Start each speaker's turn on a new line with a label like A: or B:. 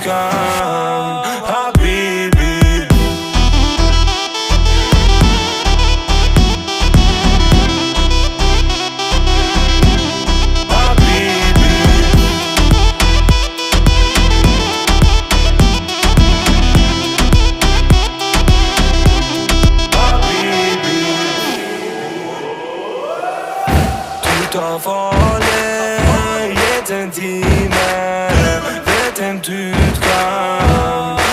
A: kan, habibi. Ta farlig, gitt en time, vet en du kan